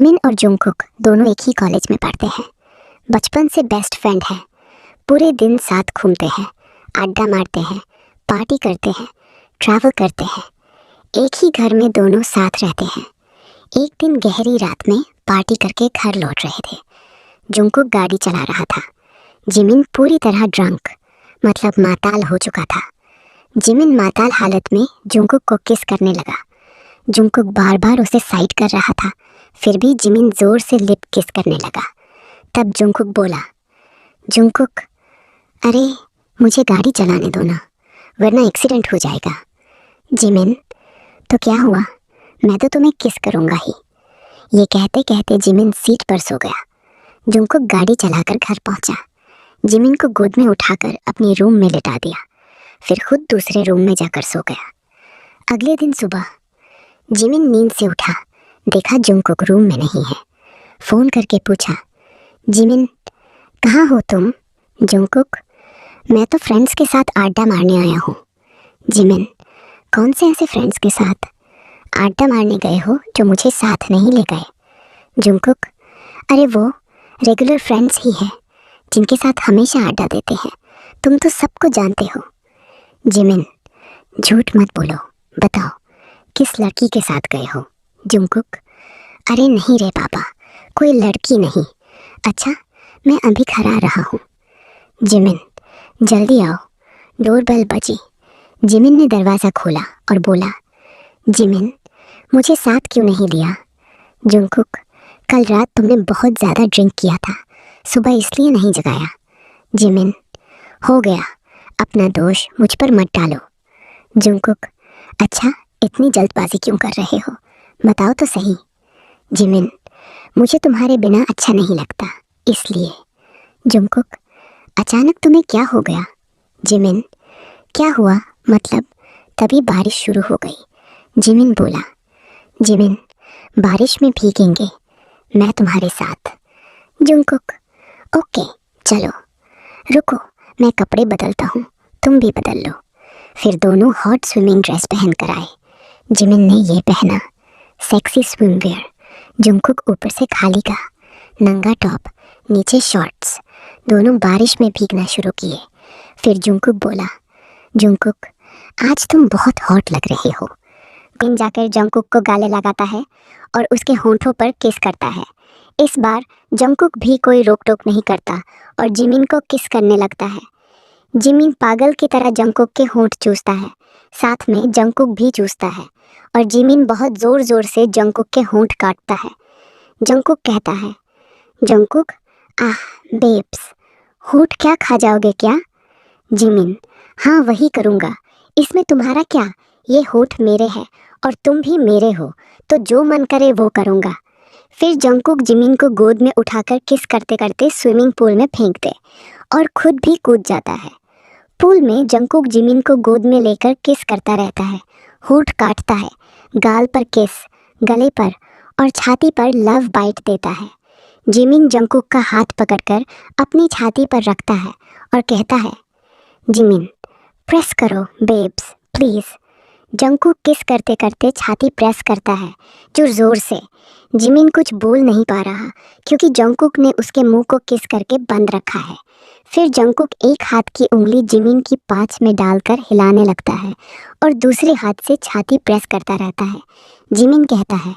मिन और जुंगकुक दोनों एक ही कॉलेज में पढ़ते हैं। बचपन से बेस्ट फ्रेंड हैं। पूरे दिन साथ घूमते हैं, अड्डा मारते हैं, पार्टी करते हैं, ट्रैवल करते हैं। एक ही घर में दोनों साथ रहते हैं। एक दिन गहरी रात में पार्टी करके घर लौट रहे थे। जुंगकुक गाड़ी चला रहा था। जिमिन पूरी तरह ड्रंक मतलब माताल हो चुका था। जिमिन माताल हालत में जुंगकुक को किस करने लगा। जुंगकुक बार बार उसे साइड कर रहा था, फिर भी जिमिन जोर से लिप किस करने लगा। तब जुंगकुक बोला, जुंगकुक, अरे मुझे गाड़ी चलाने दो ना, वरना एक्सीडेंट हो जाएगा। जिमिन, तो क्या हुआ, मैं तो तुम्हें किस करूँगा ही। ये कहते कहते जिमिन सीट पर सो गया। जुंगकुक गाड़ी चलाकर घर पहुंचा। जिमिन को गोद में उठाकर अपने रूम में लिटा दिया, फिर खुद दूसरे रूम में जाकर सो गया। अगले दिन सुबह जिमिन नींद से उठा, देखा जुंगकुक रूम में नहीं है। फ़ोन करके पूछा, जिमिन कहाँ हो तुम? जुंगकुक, मैं तो फ्रेंड्स के साथ अड्डा मारने आया हूँ। जिमिन, कौन से ऐसे फ्रेंड्स के साथ अड्डा मारने गए हो जो मुझे साथ नहीं ले गए? जुंगकुक, अरे वो रेगुलर फ्रेंड्स ही हैं जिनके साथ हमेशा अड्डा देते हैं, तुम तो सबको जानते हो। जिमिन, झूठ मत बोलो, बताओ किस लड़की के साथ गए हो? जुंगकुक, अरे नहीं रे पापा, कोई लड़की नहीं। अच्छा, मैं अभी घर आ रहा हूँ। जिमिन, जल्दी आओ, डोरबेल बजी। जिमिन ने दरवाज़ा खोला और बोला, जिमिन मुझे साथ क्यों नहीं लिया? जुंगकुक, कल रात तुमने बहुत ज़्यादा ड्रिंक किया था, सुबह इसलिए नहीं जगाया। जिमिन, हो गया, अपना दोष मुझ पर मत डालो। जुंगकुक, अच्छा इतनी जल्दबाजी क्यों कर रहे हो, बताओ तो सही। जिमिन, मुझे तुम्हारे बिना अच्छा नहीं लगता, इसलिए। जुंगकुक, अचानक तुम्हें क्या हो गया? जिमिन, क्या हुआ मतलब? तभी बारिश शुरू हो गई। जिमिन बोला, जिमिन बारिश में भीगेंगे, मैं तुम्हारे साथ। जुंगकुक, ओके चलो, रुको मैं कपड़े बदलता हूँ, तुम भी बदल लो। फिर दोनों हॉट स्विमिंग ड्रेस पहन कर आए। जिमिन ने ये पहना, सेक्सी स्विमवेयर। जुंगकुक ऊपर से खाली का नंगा टॉप, नीचे शॉर्ट्स। दोनों बारिश में भीगना शुरू किए। फिर जुंगकुक बोला, जुंगकुक आज तुम बहुत हॉट लग रहे हो। जिमिन जाकर जंगकुक को गाले लगाता है और उसके होंठों पर किस करता है। इस बार जंगकुक भी कोई रोक टोक नहीं करता और जिमिन को किस करने लगता है। जिमिन पागल की तरह जंगकुक के होंठ चूसता है, साथ में जंगकुक भी चूसता है और जिमिन बहुत ज़ोर ज़ोर से जंगकुक के होंठ काटता है। जंगकुक कहता है, जंगकुक, आह बेब्स, होंठ क्या खा जाओगे क्या? जिमिन, हाँ वही करूँगा, इसमें तुम्हारा क्या, ये होंठ मेरे हैं और तुम भी मेरे हो, तो जो मन करे वो करूँगा। फिर जंगकुक जिमिन को गोद में उठाकर किस करते करते स्विमिंग पूल में फेंक दे और खुद भी कूद जाता है। पूल में जंगकुक जिमिन को गोद में लेकर किस करता रहता है, होंठ काटता है, गाल पर किस, गले पर और छाती पर लव बाइट देता है। जिमिन जंगकुक का हाथ पकड़कर अपनी छाती पर रखता है और कहता है, जिमिन प्रेस करो बेब्स प्लीज़। जंगकुक किस करते करते छाती प्रेस करता है जो ज़ोर से। जिमिन कुछ बोल नहीं पा रहा क्योंकि जंगकुक ने उसके मुंह को किस करके बंद रखा है। फिर जंगकुक एक हाथ की उंगली जिमिन की पाँच में डालकर हिलाने लगता है और दूसरे हाथ से छाती प्रेस करता रहता है। जिमिन कहता है,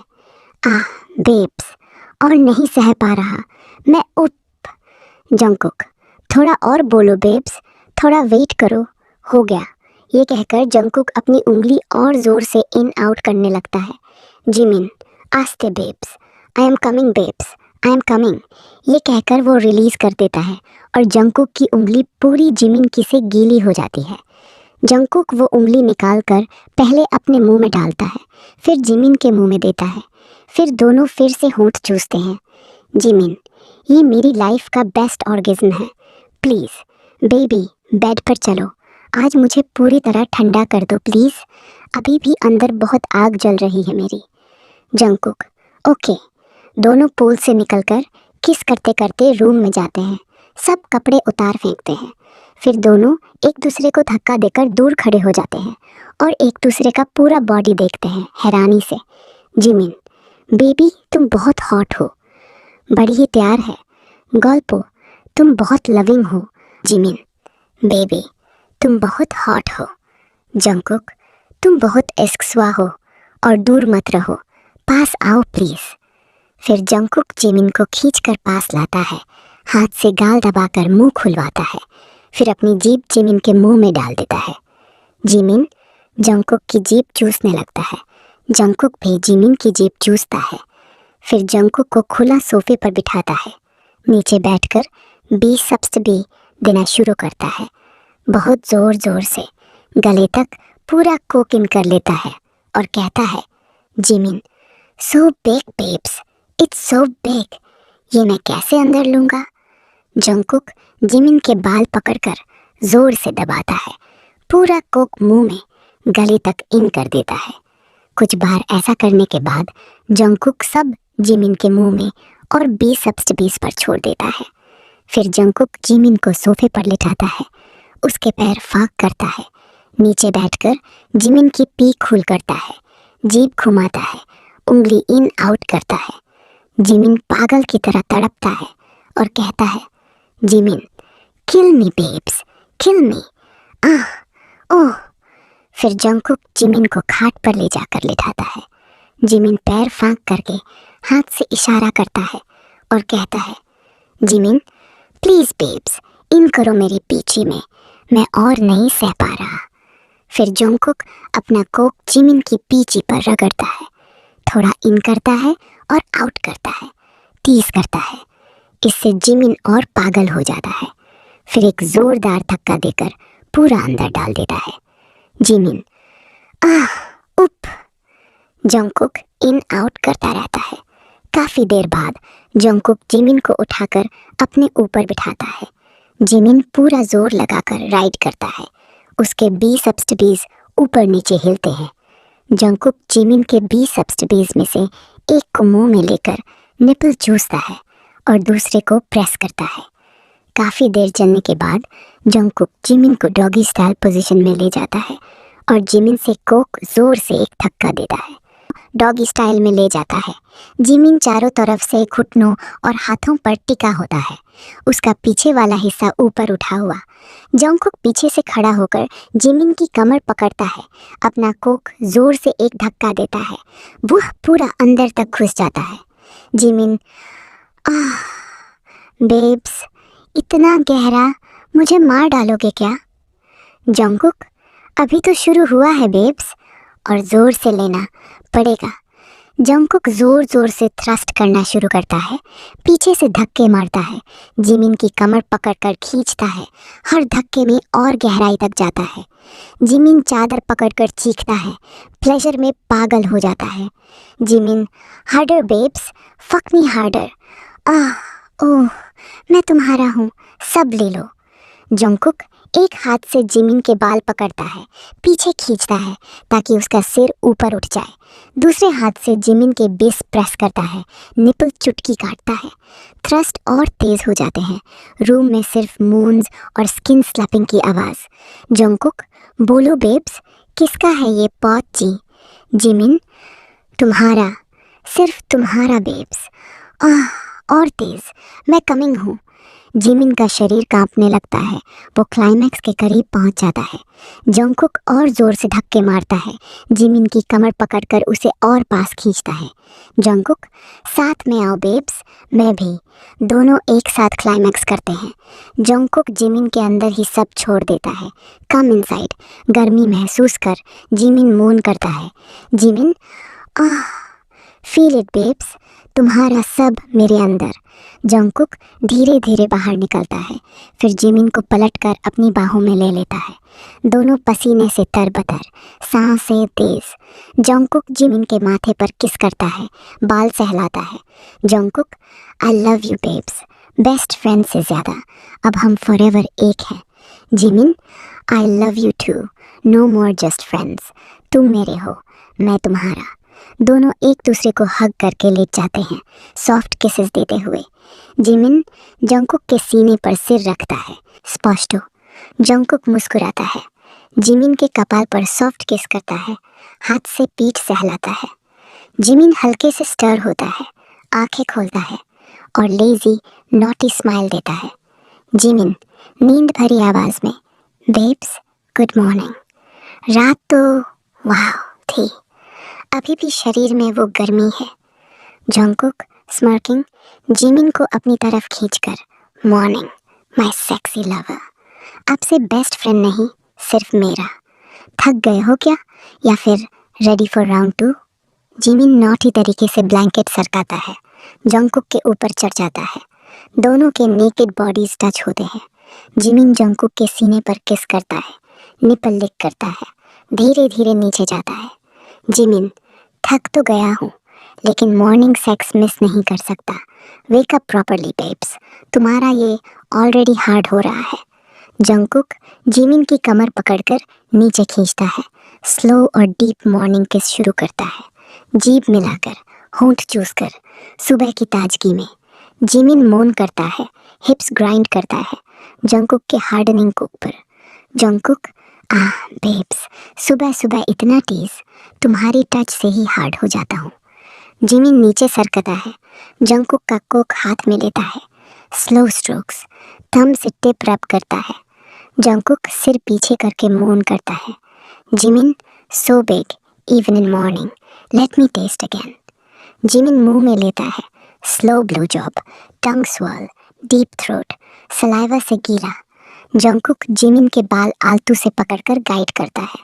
आह बेब्स, और नहीं सह पा रहा मैं, उठ। जंगकुक, थोड़ा और बोलो बेब्स, थोड़ा वेट करो, हो गया। ये कहकर जंगकुक अपनी उंगली और ज़ोर से इन आउट करने लगता है। जिमिन, आस्ते babes, I am coming babes, I am coming, ये कहकर वो रिलीज़ कर देता है और जंगकुक की उंगली पूरी जिमिन की से गीली हो जाती है। जंगकुक वो उंगली निकाल कर पहले अपने मुंह में डालता है, फिर जिमिन के मुंह में देता है। फिर दोनों फिर से होंठ चूसते हैं। जिमिन, ये मेरी लाइफ का बेस्ट ऑर्गेज़म है, प्लीज़ बेबी बेड पर चलो, आज मुझे पूरी तरह ठंडा कर दो प्लीज़, अभी भी अंदर बहुत आग जल रही है मेरी। Jungkook, okay. दोनों पूल से निकलकर किस करते करते रूम में जाते हैं। सब कपड़े उतार फेंकते हैं। फिर दोनों एक दूसरे को धक्का देकर दूर खड़े हो जाते हैं और एक दूसरे का पूरा बॉडी देखते हैं हैरानी से। जिमिन, बेबी तुम बहुत हॉट हो। बड़ी ही तैयार है। गॉल्पो तुम बहुत लविंग हो। जिमिन बेबी तुम बहुत हॉट हो। जंकुक तुम बहुत एक्स्वा हो और दूर मत रहो, पास आओ प्लीज। फिर जंकुक जिमिन को खींचकर पास लाता है, हाथ से गाल दबाकर मुंह खुलवाता है, फिर अपनी जीभ जिमिन के मुंह में डाल देता है। जिमिन जंकुक की जीभ चूसने लगता है। जंकुक भी जिमिन की जीभ चूसता है। फिर जंकुक को खुला सोफे पर बिठाता है। नीचे बैठकर बिसेप्स भी देना शुरू करता है, बहुत जोर जोर से, गले तक पूरा कोक इन कर लेता है और कहता है, Jimin so big babes, it's so big, ये मैं कैसे अंदर लूँगा। जंकुक जिमिन के बाल पकड़कर जोर से दबाता है, पूरा कोक मुंह में गले तक इन कर देता है। कुछ बार ऐसा करने के बाद जंकुक सब जिमिन के मुंह में और बिसेप्स पर छोड़ देता है। फिर जंकुक जिमिन को सोफे पर लिटाता है, उसके पैर फाक करता है, नीचे बैठकर जिमिन की पीक खुल करता है, जीभ घुमाता है, उंगली इन आउट करता है। जिमिन पागल की तरह तड़पता है और कहता है, जिमिन किल मी बेब्स, किल मी, आह ओह। फिर जंकुक जिमिन को खाट पर ले जाकर लिटाता है। जिमिन पैर फांक करके हाथ से इशारा करता है और कहता है, जिमिन प्लीज बेब्स, इन करो मेरी पीछे में, मैं और नहीं सह पा रहा। फिर जंकुक अपना कोक जिमिन की पीछे पर रगड़ता है, थोड़ा इन करता है और आउट करता है, टीज करता है। इससे जिमिन और पागल हो जाता है। फिर एक जोरदार धक्का देकर पूरा अंदर डाल देता है। जिमिन आह उप। जंकुक इन आउट करता रहता है। काफी देर बाद जंकुक जिमिन को उठाकर अपने ऊपर बिठाता है। जिमिन पूरा जोर लगाकर राइड करता है। उसके बिसेप्स ऊपर नीचे हिलते हैं। जंकुक जिमिन के बिसेप्स में से एक को मुंह में लेकर निपल चूसता है और दूसरे को प्रेस करता है। काफी देर चलने के बाद जंकुक जिमिन को डॉगी स्टाइल पोजीशन में ले जाता है और जिमिन से कोक जोर से एक धक्का देता है। डॉगी स्टाइल में ले जाता है। जिमिन चारों तरफ से घुटनों और हाथों पर टिका होता है, उसका पीछे वाला हिस्सा ऊपर उठा हुआ। जंकुक पीछे से खड़ा होकर जिमिन की कमर पकड़ता है, अपना कोक जोर से एक धक्का देता है, वह पूरा अंदर तक घुस जाता है। जिमिन आह बेब्स, इतना गहरा, मुझे मार डालोगे क्या। जंकुक अभी तो शुरू हुआ है बेब्स, और जोर से लेना पड़ेगा। जंकुक जोर जोर से थ्रस्ट करना शुरू करता है, पीछे से धक्के मारता है, जिमिन की कमर पकड़कर खींचता है, हर धक्के में और गहराई तक जाता है। जिमिन चादर पकड़कर चीखता है, प्लेजर में पागल हो जाता है। Jimin harder babes, fuck me harder, ah oh मैं तुम्हारा हूँ, सब ले लो। जंकुक एक हाथ से जिमिन के बाल पकड़ता है, पीछे खींचता है ताकि उसका सिर ऊपर उठ जाए, दूसरे हाथ से जिमिन के बेस प्रेस करता है, निपल चुटकी काटता है। थ्रस्ट और तेज हो जाते हैं। रूम में सिर्फ मून्स और स्किन स्लैपिंग की आवाज़। जंकुक बोलो बेब्स, किसका है ये पॉट जी। जिमिन तुम्हारा, सिर्फ तुम्हारा बेब्स, आह और तेज, मैं कमिंग हूँ। जिमिन का शरीर कांपने लगता है, वो क्लाइमैक्स के करीब पहुंच जाता है। जंकुक और जोर से धक्के मारता है, जिमिन की कमर पकड़कर उसे और पास खींचता है। जंकुक साथ में आओ बेब्स, मैं भी। दोनों एक साथ क्लाइमैक्स करते हैं। जंकुक जिमिन के अंदर ही सब छोड़ देता है। कम इनसाइड, गर्मी महसूस कर जिमिन मोन करता है। Jimin ah feel it babes, तुम्हारा सब मेरे अंदर। जंकुक धीरे धीरे बाहर निकलता है, फिर जिमिन को पलटकर अपनी बाहों में ले लेता है। दोनों पसीने से तरबतर, सांसें तेज। जंकुक जिमिन के माथे पर किस करता है, बाल सहलाता है। Jungkook I love you babes, best friend से ज़्यादा, अब हम फॉरएवर एक हैं। Jimin I love you too, no more just friends, तुम मेरे हो, मैं तुम्हारा। दोनों एक दूसरे को हग करके लेट जाते हैं, सॉफ्ट किसेस देते हुए। जिमिन जंकुक के सीने पर सिर रखता है। स्पष्ट हो, जंकुक मुस्कुराता है, जिमिन के कपाल पर सॉफ्ट किस करता है, हाथ से पीठ सहलाता है। जिमिन हल्के से स्टर होता है, आंखें खोलता है और लेजी नॉटी स्माइल देता है। जिमिन नींद भरी आवाज में, बेब्स गुड मॉर्निंग। रात तो वाह थी, अभी भी शरीर में वो गर्मी है। जंगकुक स्मर्किंग जिमिन को अपनी तरफ खींचकर, मॉर्निंग माय सेक्सी लवर, आपसे बेस्ट फ्रेंड नहीं, सिर्फ मेरा। थक गए हो क्या, या फिर ready for round 2? Jimin naughty तरीके से ब्लैंकेट सरकाता है, जंगकुक के ऊपर चढ़ जाता है। दोनों के नेकेड बॉडीज टच होते हैं। जिमिन जंगकुक के सीने पर किस करता है, निपल लिक करता है, धीरे धीरे नीचे जाता है। जिमिन, थक तो गया हूँ, लेकिन मॉर्निंग सेक्स मिस नहीं कर सकता। वेक अप प्रॉपरली बेब्स, तुम्हारा ये ऑलरेडी हार्ड हो रहा है। जंगकुक जिमिन की कमर पकड़कर नीचे खींचता है, स्लो और डीप मॉर्निंग किस शुरू करता है, जीभ मिलाकर, होंठ चूसकर, सुबह की ताजगी में। जिमिन मोन करता है, हिप्स ग्राइंड करता है जंगकुक के हार्डनिंग को ऊपर। जंगकुक, बेब्स, सुबह सुबह इतना टीज, तुम्हारी टच से ही हार्ड हो जाता हूँ। जिमिन नीचे सरकता है, जंगकुक का कोक हाथ में लेता है, स्लो स्ट्रोक्स, थंब से टिप रब करता है। जंगकुक सिर पीछे करके मोन करता है। Jimin, so big even in morning, let me taste again. Jimin मुंह में लेता है, slow blow job, tongue swirl, deep throat, saliva से गीला। जंगकुक जिमिन के बाल आलतू से पकड़कर गाइड करता है।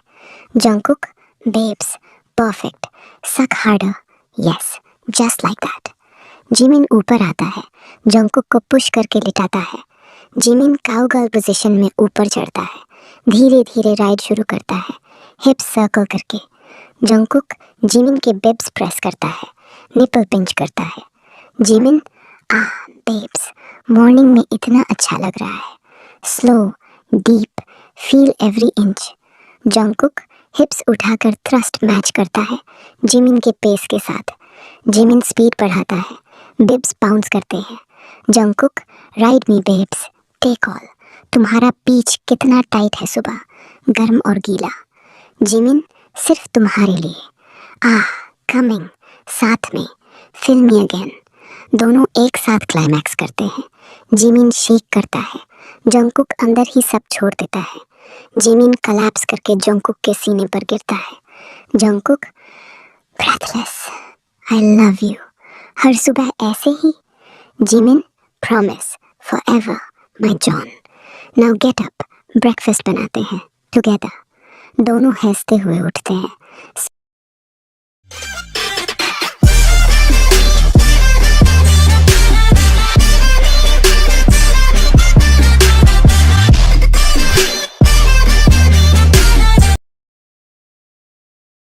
जंगकुक, बेब्स, परफेक्ट, सक harder, yes, just like that. Jimin ऊपर आता है, जंगकुक को पुश करके लिटाता है। जिमिन काउगर्ल पोजीशन में ऊपर चढ़ता है, धीरे धीरे राइड शुरू करता है, हिप्स सर्कल करके। जंगकुक जिमिन के बिब्स प्रेस करता है, निपल पिंच करता है। जिमिन, बेब्स, मॉर्निंग में इतना अच्छा लग रहा है। Slow, deep, feel every inch. Jungkook हिप्स उठाकर थ्रस्ट मैच करता है जिमिन के पेस के साथ। जिमिन स्पीड बढ़ाता है, बिब्स बाउंस करते हैं। जंगकुक, राइड मी बेब्स, टेक ऑल, तुम्हारा पीच कितना टाइट है सुबह, गर्म और गीला। जिमिन, सिर्फ तुम्हारे लिए, कमिंग, साथ में, फिल मी अगेन। दोनों एक साथ क्लाइमैक्स करते हैं। जिमिन शेक करता है, जंगकुक अंदर ही सब छोड़ देता है। जिमिन कलैप्स करके जंगकुक के सीने पर गिरता है। Jungkook, breathless, I love you, हर सुबह ऐसे ही। Jimin, promise, forever, my John. Now get up, breakfast बनाते हैं टुगेदर। दोनों हंसते हुए उठते हैं।